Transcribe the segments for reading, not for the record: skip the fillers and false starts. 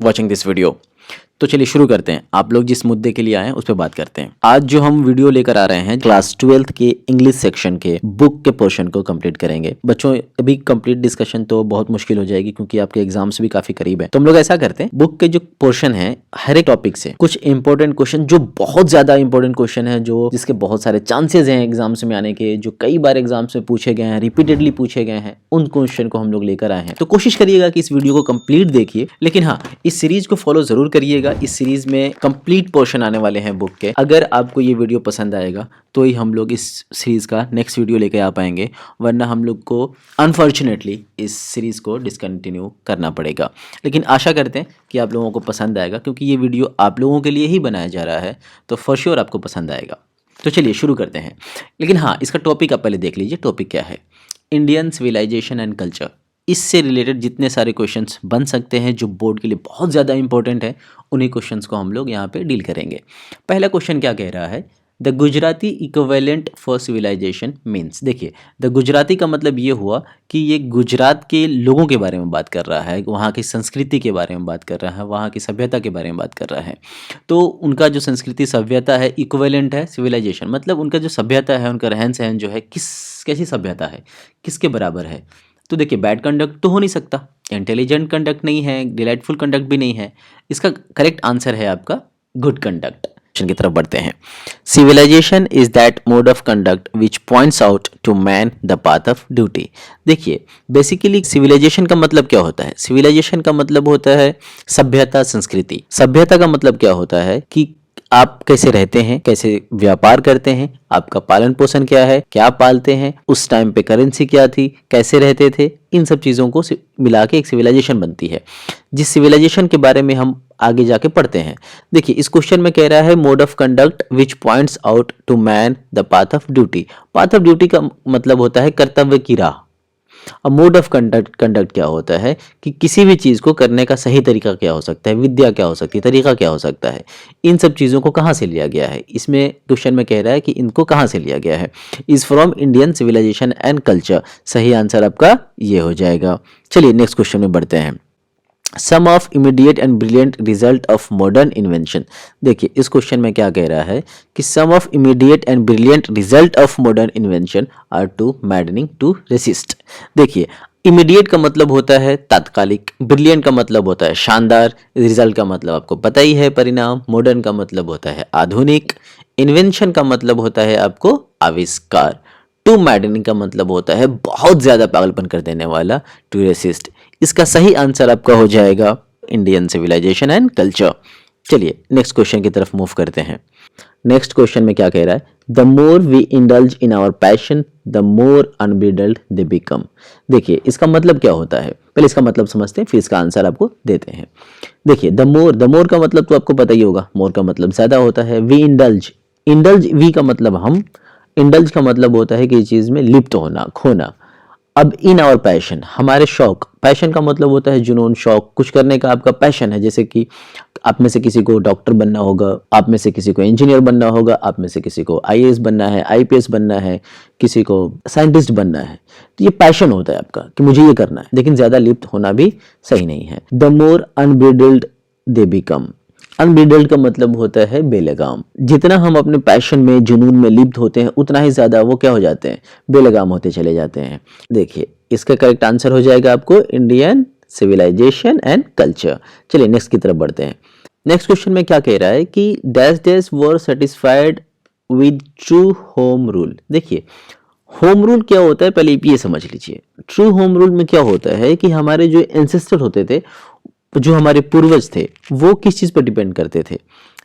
Watching this video. तो चलिए शुरू करते हैं। आप लोग जिस मुद्दे के लिए आए हैं उस पर बात करते हैं। आज जो हम वीडियो लेकर आ रहे हैं क्लास 12th के इंग्लिश सेक्शन के बुक के पोर्शन को कंप्लीट करेंगे। बच्चों अभी कंप्लीट डिस्कशन तो बहुत मुश्किल हो जाएगी क्योंकि आपके एग्जाम्स भी काफी करीब है। तो हम लोग ऐसा करते हैं, बुक के जो पोर्शन है हर एक टॉपिक से कुछ इंपॉर्टेंट क्वेश्चन, जो बहुत ज्यादा इंपॉर्टेंट क्वेश्चन है, जो जिसके बहुत सारे चांसेस हैं एग्जाम्स में आने के, जो कई बार एग्जाम्स में पूछे गए हैं, रिपीटेडली पूछे गए हैं, उन क्वेश्चन को हम लोग लेकर आए हैं। तो कोशिश करिएगा कि इस वीडियो को कंप्लीट देखिए, लेकिन हाँ, इस सीरीज को फॉलो जरूर करिएगा। इस सीरीज में कंप्लीट पोर्शन आने वाले हैं बुक के। अगर आपको ये वीडियो पसंद आएगा तो ही हम लोग इस सीरीज का नेक्स्ट वीडियो लेके आ पाएंगे, वरना हम लोग को अनफॉर्चुनेटली इस सीरीज को डिसकंटिन्यू करना पड़ेगा। लेकिन आशा करते हैं कि आप लोगों को पसंद आएगा, क्योंकि ये वीडियो आप लोगों के लिए ही बनाया जा रहा है, तो फॉर श्योर आपको पसंद आएगा। तो चलिए शुरू करते हैं। लेकिन हाँ, इसका टॉपिक आप पहले देख लीजिए। टॉपिक क्या है? Indian civilization and culture. इससे रिलेटेड जितने सारे क्वेश्चंस बन सकते हैं जो बोर्ड के लिए बहुत ज़्यादा इंपॉर्टेंट है, उन्हीं क्वेश्चंस को हम लोग यहाँ पे डील करेंगे। पहला क्वेश्चन क्या कह रहा है? The Gujarati equivalent for civilization means. देखिए, द गुजराती का मतलब ये हुआ कि ये गुजरात के लोगों के बारे में बात कर रहा है, वहाँ की संस्कृति के बारे में बात कर रहा है, वहाँ की सभ्यता के बारे में बात कर रहा है। तो उनका जो संस्कृति सभ्यता है, इक्विवेलेंट है सिविलाइजेशन, मतलब उनका जो सभ्यता है, उनका रहन सहन जो है, कैसी सभ्यता है, किसके बराबर है। तो देखिए, बैड कंडक्ट तो हो नहीं सकता, इंटेलिजेंट कंडक्ट नहीं है, डिलाइटफुल कंडक्ट भी नहीं है। इसका करेक्ट आंसर है आपका गुड कंडक्ट। की तरफ बढ़ते हैं। Civilization is that mode of conduct which points out to man the path of duty. देखिए, बेसिकली सिविलाइजेशन का मतलब क्या होता है? सिविलाइजेशन का मतलब होता है सभ्यता, संस्कृति। सभ्यता का मतलब क्या होता है कि आप कैसे रहते हैं, कैसे व्यापार करते हैं, आपका पालन पोषण क्या है, क्या पालते हैं, उस टाइम पे करेंसी क्या थी, कैसे रहते थे, इन सब चीज़ों को मिला के एक सिविलाइजेशन बनती है, जिस सिविलाइजेशन के बारे में हम आगे जाके पढ़ते हैं। देखिए, इस क्वेश्चन में कह रहा है mode of conduct which points out to man the path of duty. Path of duty का मतलब होता है कर्तव्य की राह। अब मोड ऑफ कंडक्ट क्या होता है कि किसी भी चीज़ को करने का सही तरीका क्या हो सकता है, विद्या क्या हो सकती है, तरीका क्या हो सकता है, इन सब चीज़ों को कहाँ से लिया गया है। इसमें क्वेश्चन में कह रहा है कि इनको कहाँ से लिया गया है। Is from Indian civilization and culture. सही आंसर आपका ये हो जाएगा। चलिए नेक्स्ट क्वेश्चन में बढ़ते हैं। Some of immediate and brilliant result of modern invention. देखिए, इस क्वेश्चन में क्या कह रहा है कि some of immediate and brilliant result of modern invention are too maddening to resist. देखिए, इमीडिएट का मतलब होता है तात्कालिक, ब्रिलियंट का मतलब होता है शानदार, रिजल्ट का मतलब आपको पता ही है परिणाम, मॉडर्न का मतलब होता है आधुनिक, इन्वेंशन का मतलब होता है आपको आविष्कार, टू मैडनिंग का मतलब होता है बहुत ज्यादा पागलपन कर देने वाला, टू रेसिस्ट। इसका सही आंसर आपका हो जाएगा इंडियन सिविलाइजेशन एंड कल्चर। चलिए नेक्स्ट क्वेश्चन की तरफ मूव करते हैं। नेक्स्ट क्वेश्चन में क्या कह रहा है? The more we indulge in our passion the more unbridled they become. देखिए, इसका मतलब क्या होता है, पहले इसका मतलब समझते हैं, फिर इसका आंसर आपको देते हैं। देखिए, द मोर का मतलब तो आपको पता ही होगा, मोर का मतलब ज्यादा होता है। वी इंडल्ज वी का मतलब हम, इंडल्ज का मतलब होता है कि चीज में लिप्त होना, खोना। अब इन आवर पैशन, हमारे शौक, पैशन का मतलब होता है जुनून, शौक, कुछ करने का आपका पैशन है। जैसे कि आप में से किसी को डॉक्टर बनना होगा, आप में से किसी को इंजीनियर बनना होगा, आप में से किसी को आईएएस बनना है, आईपीएस बनना है, किसी को साइंटिस्ट बनना है। तो ये पैशन होता है आपका कि मुझे ये करना है, लेकिन ज्यादा लिप्त होना भी सही नहीं है। The more unbridled they become. Unbridled का मतलब होता है बेलगाम। जितना हम अपने पैशन में, जुनून में लिप्त होते हैं, उतना ही ज्यादा वो क्या हो जाते हैं, बेलगाम होते चले जाते हैं। देखिए, इसका करेक्ट आंसर हो जाएगा आपको इंडियन सिविलाइजेशन एंड कल्चर। चलिए नेक्स्ट की तरफ बढ़ते हैं। नेक्स्ट क्वेश्चन में क्या कह रहा है कि dash dash were satisfied with true home rule. देखिए, होम रूल क्या होता है पहले ये समझ लीजिए। ट्रू होम रूल में क्या होता है कि हमारे जो एंसेस्टर होते थे, जो हमारे पूर्वज थे, वो किस चीज पर डिपेंड करते थे।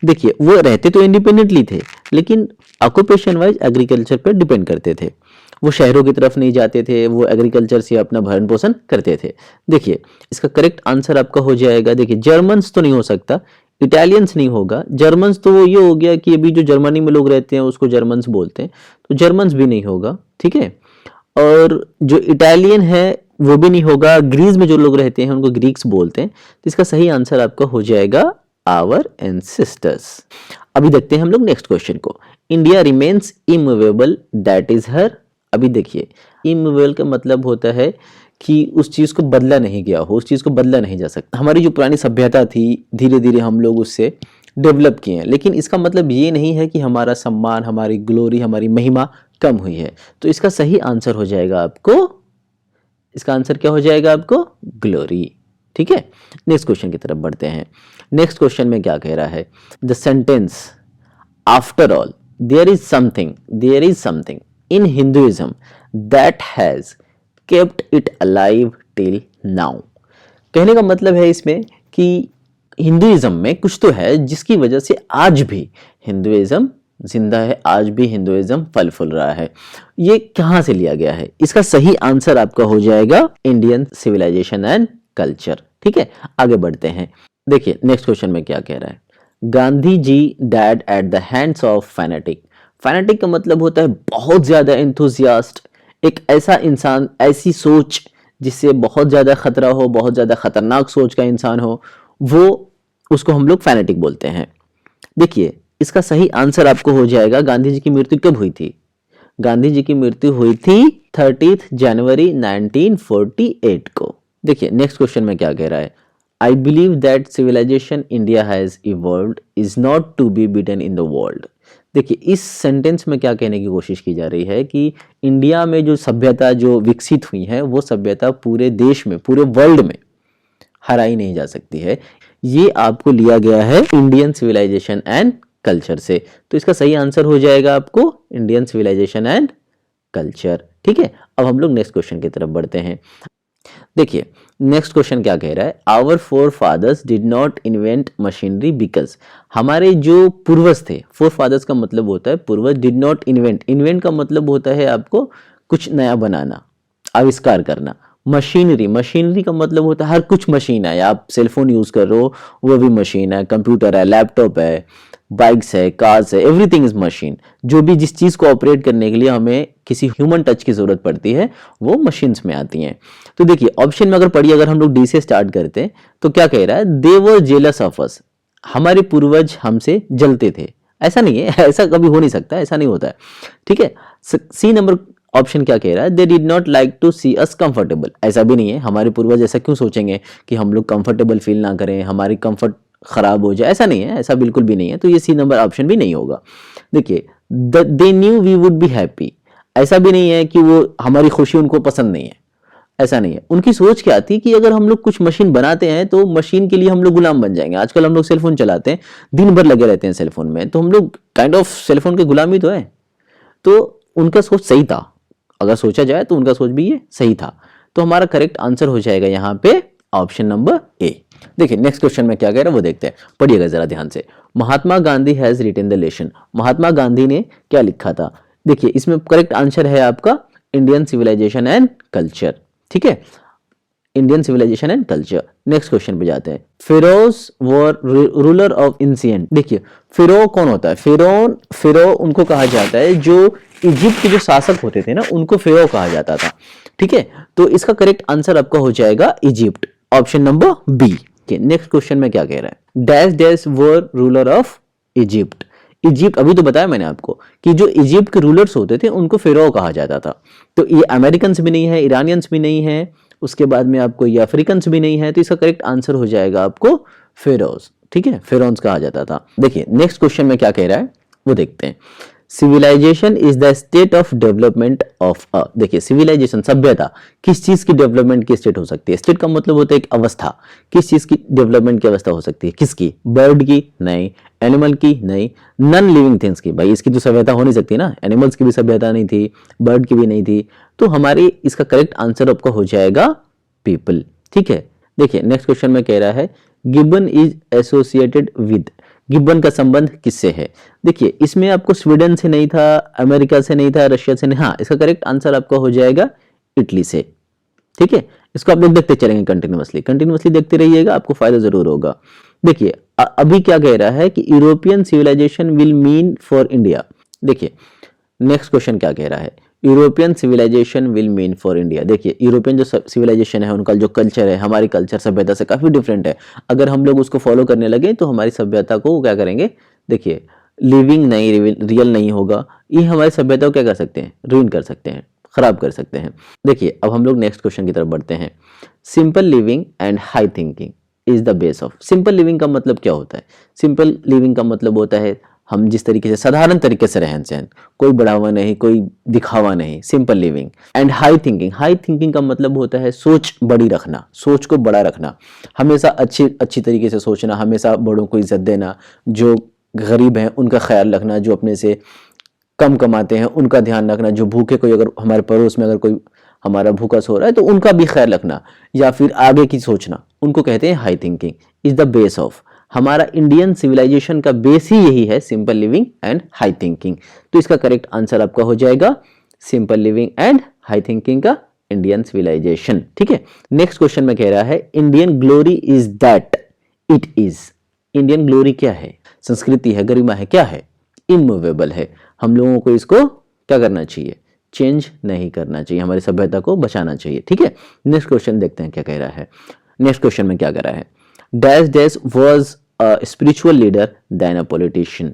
देखिए, वो रहते तो इंडिपेंडेंटली थे, लेकिन ऑक्यूपेशन वाइज एग्रीकल्चर पर डिपेंड करते थे। वो शहरों की तरफ नहीं जाते थे, वो एग्रीकल्चर से अपना भरण पोषण करते थे। देखिए, इसका करेक्ट आंसर आपका हो जाएगा, देखिए जर्मन्स तो नहीं हो सकता, इटालियंस नहीं होगा। जर्मन्स तो वो ये हो गया कि अभी जो जर्मनी में लोग रहते हैं उसको जर्मन्स बोलते हैं, तो जर्मन्स भी नहीं होगा, ठीक है। और जो इटालियन है वो भी नहीं होगा। ग्रीस में जो लोग रहते हैं उनको ग्रीक्स बोलते हैं। तो इसका सही आंसर आपका हो जाएगा आवर एंसेस्टर्स। अभी देखते हैं हम लोग नेक्स्ट क्वेश्चन को। India remains immovable that is her. अभी देखिए, इमूवेबल का मतलब होता है कि उस चीज़ को बदला नहीं गया हो, उस चीज़ को बदला नहीं जा सकता। हमारी जो पुरानी सभ्यता थी धीरे धीरे हम लोग उससे डेवलप किए हैं, लेकिन इसका मतलब ये नहीं है कि हमारा सम्मान, हमारी ग्लोरी, हमारी महिमा कम हुई है। तो इसका सही आंसर हो जाएगा आपको, इसका आंसर क्या हो जाएगा आपको? ग्लोरी। ठीक है, नेक्स्ट क्वेश्चन की तरफ बढ़ते हैं। नेक्स्ट क्वेश्चन में क्या कह रहा है? The sentence after all there is something in Hinduism that has kept it alive till now. कहने का मतलब है इसमें कि हिंदुइज्म में कुछ तो है जिसकी वजह से आज भी हिंदुइज्म जिंदा है, आज भी हिंदुइज्म फल फूल रहा है। ये कहाँ से लिया गया है? इसका सही आंसर आपका हो जाएगा इंडियन सिविलाइजेशन एंड कल्चर। ठीक है, आगे बढ़ते हैं। देखिए नेक्स्ट क्वेश्चन में क्या कह रहा है? Gandhi ji died at the hands of fanatic. Fanatic का मतलब होता है बहुत ज्यादा एंथुसियास्ट, एक ऐसा इंसान, ऐसी सोच जिससे बहुत ज्यादा खतरा हो, बहुत ज्यादा खतरनाक सोच का इंसान हो, वो उसको हम लोग फैनेटिक बोलते हैं। देखिए इसका सही आंसर आपको हो जाएगा, गांधी जी की मृत्यु कब हुई थी? गांधी जी की मृत्यु हुई थी 30 जनवरी 1948 को। देखिए नेक्स्ट क्वेश्चन में क्या कह रहा है? I believe that civilization India has evolved is not to be beaten in the world. देखिए इस सेंटेंस में क्या कहने की कोशिश की जा रही है कि इंडिया में जो सभ्यता जो विकसित हुई है वो सभ्यता पूरे देश में, पूरे वर्ल्ड में हराई नहीं जा सकती है। ये आपको लिया गया है इंडियन सिविलाइजेशन एंड कल्चर से। तो इसका सही आंसर हो जाएगा आपको इंडियन सिविलाइजेशन एंड कल्चर। ठीक है, अब हम लोग नेक्स्ट क्वेश्चन की तरफ बढ़ते हैं। देखिए नेक्स्ट क्वेश्चन क्या कह रहा है? Our forefathers did not invent machinery because. हमारे जो पूर्वज थे, फोर फादर्स का मतलब होता है पूर्वज, डिड नॉट इन्वेंट, इन्वेंट का मतलब होता है आपको कुछ नया बनाना, आविष्कार करना। मशीनरी, मशीनरी का मतलब होता है हर कुछ मशीन है, आप सेलफोन यूज कर रहे हो वो भी मशीन है, कंप्यूटर है, लैपटॉप है, बाइक्स है, कार्स है, एवरीथिंग इज मशीन। जो भी जिस चीज को ऑपरेट करने के लिए हमें किसी ह्यूमन टच की जरूरत पड़ती है वो मशीन्स में आती हैं। तो देखिए ऑप्शन में अगर पढ़िए, अगर हम लोग डी से स्टार्ट करते हैं तो क्या कह रहा है? दे वर जेलस ऑफ अस। हमारे पूर्वज हमसे जलते थे। ऐसा नहीं है, ऐसा कभी हो नहीं सकता, ऐसा नहीं होता है। ठीक है, सी नंबर ऑप्शन क्या कह रहा है? They did not like to see us comfortable. ऐसा भी नहीं है, हमारे पूर्वज ऐसा क्यों सोचेंगे कि हम लोग कंफर्टेबल फील ना करें, हमारी कंफर्ट खराब हो जाए, ऐसा नहीं है, ऐसा बिल्कुल भी नहीं है। तो ये सी नंबर ऑप्शन भी नहीं होगा। देखिए they knew we would be happy. ऐसा भी नहीं है कि वो हमारी खुशी उनको पसंद नहीं है, ऐसा नहीं है। उनकी सोच क्या थी कि अगर हम लोग कुछ मशीन बनाते हैं तो मशीन के लिए हम लोग गुलाम बन जाएंगे। आजकल हम लोग सेलफोन चलाते हैं, दिन भर लगे रहते हैं सेलफोन में, तो हम लोग काइंड ऑफ सेलफोन के गुलामी तो है। तो उनका सोच सही था, अगर सोचा जाए तो उनका सोच भी ये सही था। तो हमारा करेक्ट आंसर हो जाएगा यहाँ पे ऑप्शन नंबर ए। देखिए नेक्स्ट क्वेश्चन में क्या कह रहा है वो देखते हैं, पढ़िएगा जरा ध्यान से। Mahatma Gandhi has written the lesson. Mahatma Gandhi ने क्या लिखा था? देखिए इसमें करेक्ट आंसर है आपका इंडियन सिविलाइजेशन एंड कल्चर। ठीक है, Indian civilization and culture. Next question पे जाते हैं। Pharaohs were ruler of ancient. देखिए फिरो कौन होता है? फिरो उनको कहा जाता है जो इजिप्ट के जो शासक होते थे ना, उनको फिरो कहा जाता था। ठीक है, तो इसका करेक्ट आंसर आपका हो जाएगा Egypt, option number B. Next question में क्या कह रहा है? Dash dash were ruler of Egypt. Egypt, अभी तो बताया मैंने आपको कि जो इजिप्ट के रूलर्स होते थे उनको फेरो कहा जाता था। तो ये अमेरिकन्स भी नहीं है, ईरानियंस भी नहीं है, उसके बाद में आपको ये अफ्रीकन्स भी नहीं है। तो इसका करेक्ट आंसर हो जाएगा आपको फेरोज। ठीक है, फेरोन्स कहा जाता था। देखिए नेक्स्ट क्वेश्चन में क्या कह रहा है वो देखते हैं। Civilization is the state of development of a. देखिए सिविलाइजेशन, सभ्यता किस चीज की डेवलपमेंट की स्टेट हो सकती है? स्टेट का मतलब होता है एक अवस्था। किस चीज की डेवलपमेंट की अवस्था हो सकती है? किसकी? बर्ड की? नहीं। एनिमल की? नहीं। नॉन लिविंग थिंग्स की। भाई इसकी तो सभ्यता हो नहीं सकती ना, एनिमल्स की भी सभ्यता नहीं थी, बर्ड की भी नहीं थी। तो हमारी इसका करेक्ट आंसर आपका हो जाएगा पीपल। ठीक है, देखिए नेक्स्ट क्वेश्चन में कह रहा है gibbon is associated with. Gibbon का संबंध किससे है? देखिए इसमें आपको स्वीडन से नहीं था, अमेरिका से नहीं था, रशिया से नहीं। हाँ, इसका करेक्ट आंसर आपका हो जाएगा इटली से। ठीक है, इसको आप लोग देखते चलेंगे कंटिन्यूअसली देखते रहिएगा, आपको फायदा जरूर होगा। देखिए अभी क्या कह रहा है कि European civilization will mean for India. देखिए नेक्स्ट क्वेश्चन क्या कह रहा है? European civilization will mean for India. देखिए यूरोपियन जो सिविलाइजेशन है उनका जो कल्चर है हमारी कल्चर सभ्यता से काफी डिफरेंट है। अगर हम लोग उसको फॉलो करने लगे तो हमारी सभ्यता को क्या करेंगे? देखिए लिविंग नहीं, रियल नहीं होगा, ये हमारी सभ्यता को क्या कर सकते हैं? रूइन कर सकते हैं, खराब कर सकते हैं। देखिए अब हम लोग नेक्स्ट क्वेश्चन की तरफ बढ़ते हैं। Simple living and high thinking is the base of. Simple living का मतलब क्या होता है? सिंपल लिविंग का मतलब होता है हम जिस तरीके से साधारण तरीके से रहन सहन, कोई बढ़ावा नहीं, कोई दिखावा नहीं, simple living. And high thinking, high thinking का मतलब होता है सोच बड़ी रखना, सोच को बड़ा रखना, हमेशा अच्छी अच्छी तरीके से सोचना, हमेशा बड़ों को इज्जत देना, जो गरीब हैं उनका ख्याल रखना, जो अपने से कम कमाते हैं उनका ध्यान रखना, जो भूखे, कोई अगर हमारे पड़ोस में अगर कोई हमारा भूखा सो रहा है तो उनका भी ख्याल रखना, या फिर आगे की सोचना, उनको कहते हैं high thinking. Is the base of, हमारा इंडियन सिविलाइजेशन का बेस ही यही है, simple living and high thinking. तो इसका करेक्ट आंसर आपका हो जाएगा simple living and high thinking का इंडियन सिविलाइजेशन। ठीक है, नेक्स्ट क्वेश्चन में कह रहा है Indian glory is that it is. Indian glory क्या है? संस्कृति है, गरिमा है, क्या है? इमूवेबल है। हम लोगों को इसको क्या करना चाहिए? चेंज नहीं करना चाहिए, हमारी सभ्यता को बचाना चाहिए। ठीक है, नेक्स्ट क्वेश्चन देखते हैं क्या कह रहा है। नेक्स्ट क्वेश्चन में क्या कह रहा है? Dash dash was a spiritual leader than a politician.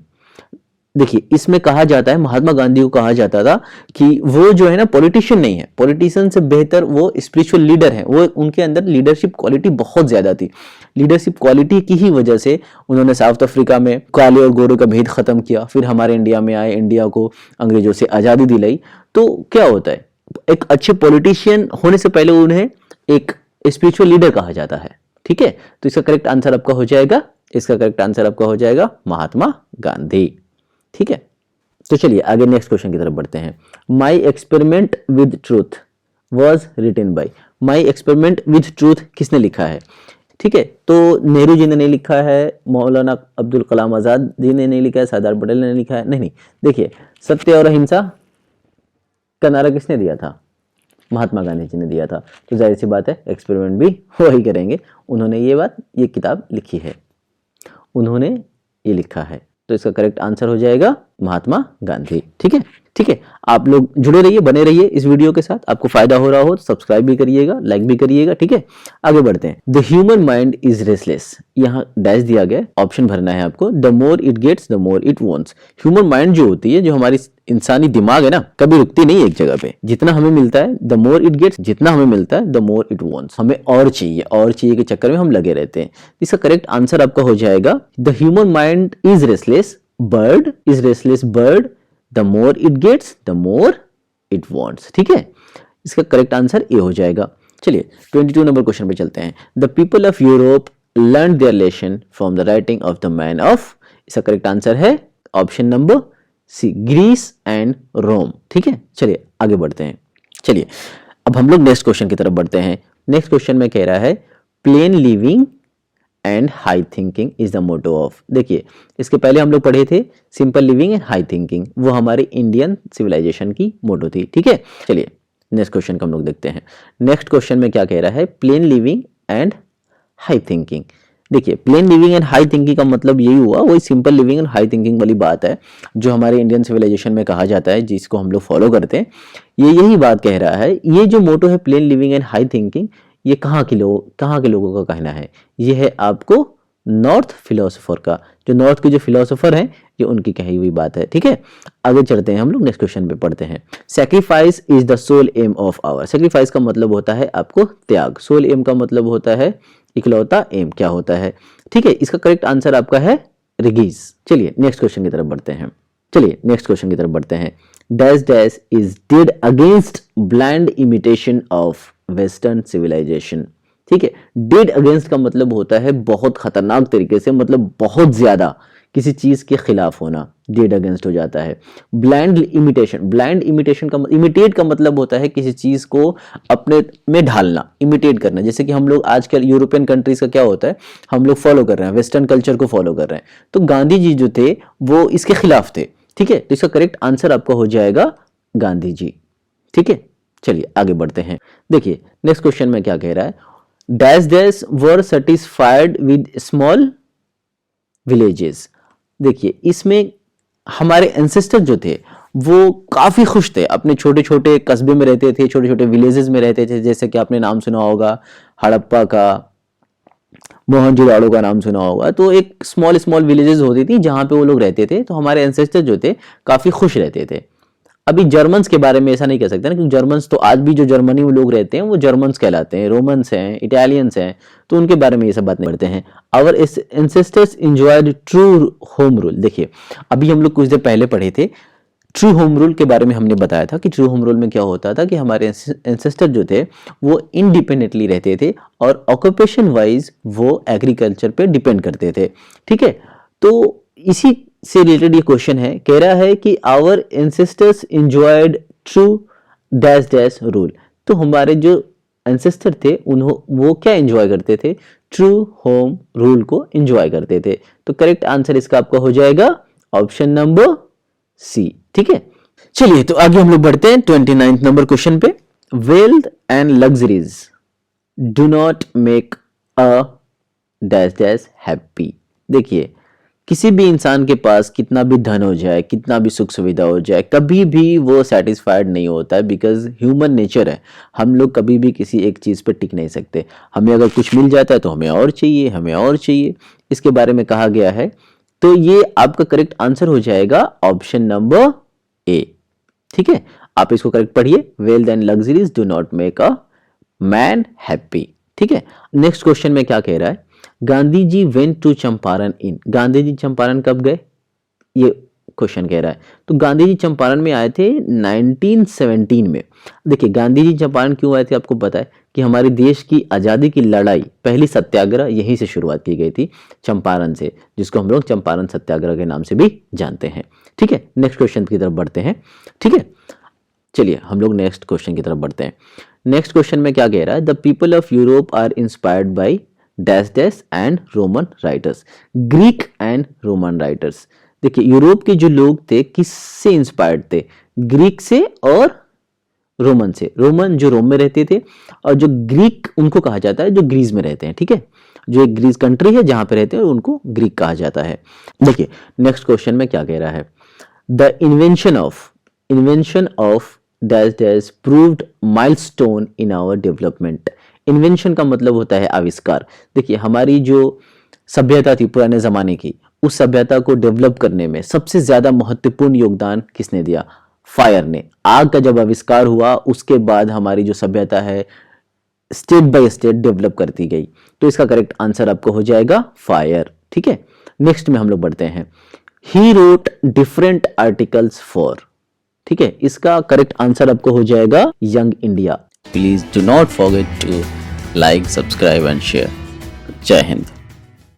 देखिए इसमें कहा जाता है, महात्मा गांधी को कहा जाता था कि वो जो है ना पॉलिटिशियन नहीं है, पॉलिटिशियन से बेहतर वो स्पिरिचुअल लीडर है। वो उनके अंदर लीडरशिप क्वालिटी बहुत ज्यादा थी। लीडरशिप क्वालिटी की ही वजह से उन्होंने साउथ अफ्रीका में काले और गोरे का भेद खत्म किया, फिर हमारे इंडिया में आए, इंडिया को अंग्रेजों से आजादी दिलाई। तो क्या होता है, एक अच्छे पॉलिटिशियन होने से पहले उन्हें एक स्पिरिचुअल लीडर कहा जाता है। ठीक है, तो इसका करेक्ट आंसर आपका हो जाएगा, इसका करेक्ट आंसर आपका हो जाएगा महात्मा गांधी। ठीक है, तो चलिए आगे नेक्स्ट क्वेश्चन की तरफ बढ़ते हैं। My experiment with truth was written by. My experiment with truth किसने लिखा है? ठीक है, तो नेहरू जी ने नहीं लिखा है, मौलाना अब्दुल कलाम आजाद जी ने नहीं लिखा है, सरदार पटेल ने लिखा है, नहीं। देखिए सत्य और अहिंसा का नारा किसने दिया था? महात्मा गांधी जी ने दिया था। तो जाहिर सी बात है एक्सपेरिमेंट भी वही करेंगे। उन्होंने ये किताब लिखी है, उन्होंने ये लिखा है। तो इसका करेक्ट आंसर हो जाएगा महात्मा गांधी। ठीक है, ठीक है, आप लोग जुड़े रहिए, बने रहिए इस वीडियो के साथ। आपको फायदा हो रहा हो तो सब्सक्राइब भी करिएगा, लाइक भी करिएगा। ठीक है, आगे बढ़ते हैं। The human mind is restless. यहाँ डैश दिया गया, ऑप्शन भरना है आपको। The more it gets the more it wants. Human mind जो होती है, जो हमारी इंसानी दिमाग है ना, कभी रुकती नहीं एक जगह पे। जितना हमें मिलता है, द मोर इट गेट्स, जितना हमें मिलता है, द मोर इट वांट्स। हमें और चाहिए, और चाहिए के चक्कर में हम लगे रहते हैं। इसका करेक्ट आंसर आपका हो जाएगा the human mind is restless bird, is restless bird, the more it gets the more it wants. ठीक है, इसका करेक्ट आंसर ए हो जाएगा। चलिए 22 नंबर क्वेश्चन पे चलते हैं। The people of Europe learn their lesson from the writing of the man of. इसका करेक्ट आंसर है option number C, Greece and Rome. ठीक है, चलिए आगे बढ़ते हैं। चलिए अब हम लोग नेक्स्ट क्वेश्चन की तरफ बढ़ते हैं। नेक्स्ट क्वेश्चन में कह रहा है plain living and high thinking is the motto of. देखिए इसके पहले हम लोग पढ़े थे simple living and high thinking, वो हमारे इंडियन सिविलाइजेशन की मोटो थी। ठीक है, चलिए नेक्स्ट क्वेश्चन को हम लोग देखते हैं। नेक्स्ट क्वेश्चन में क्या कह रहा है? Plain living and high thinking. देखिए plain living and high thinking का मतलब यही हुआ, वही simple living and high thinking वाली बात है जो हमारे इंडियन सिविलाइजेशन में कहा जाता है, जिसको हम लोग फॉलो करते हैं। ये यही बात कह रहा है। ये जो मोटो है plain living and high thinking, ये कहाँ के लोगों का कहना है? ये है आपको नॉर्थ फिलोसोफर का, जो नॉर्थ के जो फिलोसोफर हैं, ये उनकी कही हुई बात है। ठीक है, आगे चलते हैं हम लोग, नेक्स्ट क्वेश्चन पे पढ़ते हैं। Sacrifice is the sole aim of our. Sacrifice का मतलब होता है आपको त्याग, सोल एम का मतलब होता है इकलौता एम क्या होता है। ठीक है, इसका करेक्ट आंसर आपका है रिगीज। चलिए नेक्स्ट क्वेश्चन की तरफ बढ़ते हैं। चलिए नेक्स्ट क्वेश्चन की तरफ बढ़ते हैं। Dash dash is did against blind imitation of western civilization. ठीक है, डिड अगेंस्ट का मतलब होता है बहुत खतरनाक तरीके से, मतलब बहुत ज्यादा किसी चीज के खिलाफ होना, डिड अगेंस्ट हो जाता है। ब्लाइंड इमिटेशन का इमिटेट का मतलब होता है किसी चीज को अपने में ढालना, इमिटेट करना। जैसे कि हम लोग आजकल यूरोपियन कंट्रीज का क्या होता है, हम लोग फॉलो कर रहे हैं, वेस्टर्न कल्चर को फॉलो कर रहे हैं। तो गांधी जी जो थे वो इसके खिलाफ थे। ठीक है, तो इसका करेक्ट आंसर आपका हो जाएगा गांधी जी। ठीक है, चलिए आगे बढ़ते हैं। देखिए नेक्स्ट क्वेश्चन में क्या कह रहा है? Dash dash were satisfied with small villages. देखिए इसमें हमारे एंसेस्टर जो थे वो काफी खुश थे, अपने छोटे छोटे कस्बे में रहते थे, छोटे छोटे विलेजेस में रहते थे। जैसे कि आपने नाम सुना होगा हड़प्पा का, मोहनजोदाड़ो का नाम सुना होगा। तो एक स्मॉल विलेजेस होती थी जहां पे वो लोग रहते थे। तो हमारे एंसेस्टर जो थे काफी खुश रहते थे। अभी जर्मन्स के बारे में ऐसा नहीं कह सकते ना, क्योंकि जर्मन्स तो आज भी जो जर्मनी में लोग रहते हैं वो जर्मन्स कहलाते हैं, रोमन्स हैं, इटालियंस हैं, तो उनके बारे में ये सब बात नहीं करते हैं। Our ancestors enjoyed true home rule. देखिए अभी हम लोग कुछ देर पहले पढ़े थे ट्रू होम रूल के बारे में, हमने बताया था कि ट्रू होम रूल में क्या होता था कि हमारे एंसेस्टर जो थे वो इंडिपेंडेंटली रहते थे और ऑक्यूपेशन वाइज वो एग्रीकल्चर पे डिपेंड करते थे। ठीक है, तो इसी से रिलेटेड ये क्वेश्चन है, कह रहा है कि our ancestors enjoyed true dash dash rule. तो हमारे जो एंसेस्टर थे वो क्या एंजॉय करते थे, ट्रू होम रूल को एंजॉय करते थे। तो करेक्ट आंसर इसका आपका हो जाएगा ऑप्शन नंबर सी। ठीक है, चलिए तो आगे हम लोग बढ़ते हैं 29 नंबर क्वेश्चन पे। Wealth and luxuries do not make a dash dash happy. देखिए किसी भी इंसान के पास कितना भी धन हो जाए, कितना भी सुख सुविधा हो जाए, कभी भी वो सेटिस्फाइड नहीं होता है, बिकॉज ह्यूमन नेचर है। हम लोग कभी भी किसी एक चीज़ पे टिक नहीं सकते। हमें अगर कुछ मिल जाता है तो हमें और चाहिए, हमें और चाहिए, इसके बारे में कहा गया है। तो ये आपका करेक्ट आंसर हो जाएगा ऑप्शन नंबर ए। ठीक है, आप इसको करेक्ट पढ़िए, wealth and luxuries do not make a man happy. ठीक है, नेक्स्ट क्वेश्चन में क्या कह रहा है, गांधी जी वेंट टू चंपारण इन। गांधी जी चंपारण कब गए, ये क्वेश्चन कह रहा है। तो गांधी जी चंपारण में आए थे 1917 में। देखिए गांधी जी चंपारण क्यों आए थे, आपको पता है कि हमारे देश की आज़ादी की लड़ाई, पहली सत्याग्रह यहीं से शुरुआत की गई थी, चंपारण से, जिसको हम लोग चंपारण सत्याग्रह के नाम से भी जानते हैं। ठीक है, नेक्स्ट क्वेश्चन की तरफ बढ़ते हैं। ठीक है, चलिए हम लोग नेक्स्ट क्वेश्चन की तरफ बढ़ते हैं। नेक्स्ट क्वेश्चन में क्या कह रहा है, the people of Europe are inspired by dash dash and Roman writers. Greek and Roman writers. देखिए यूरोप के जो लोग थे किससे इंस्पायर्ड थे, ग्रीक से और रोमन से। रोमन जो रोम में रहते थे, और जो ग्रीक उनको कहा जाता है जो ग्रीस में रहते हैं। ठीक है, जो एक ग्रीस कंट्री है जहां पे रहते हैं उनको ग्रीक कहा जाता है। देखिए नेक्स्ट क्वेश्चन में क्या कह रहा है, the invention of dash dash proved milestone in our development. Invention का मतलब होता है आविष्कार। देखिए हमारी जो सभ्यता थी पुराने जमाने की, उस सभ्यता को डेवलप करने में सबसे ज्यादा महत्वपूर्ण योगदान किसने दिया, फायर ने। आग का जब आविष्कार हुआ उसके बाद हमारी जो सभ्यता है स्टेट बाय स्टेट डेवलप करती गई। तो इसका करेक्ट आंसर आपको हो जाएगा फायर। ठीक है, नेक्स्ट में हम लोग बढ़ते हैं, he wrote different articles for. ठीक है, इसका करेक्ट आंसर आपको हो जाएगा young India. Please do not forget to like, subscribe and share. जय हिंद।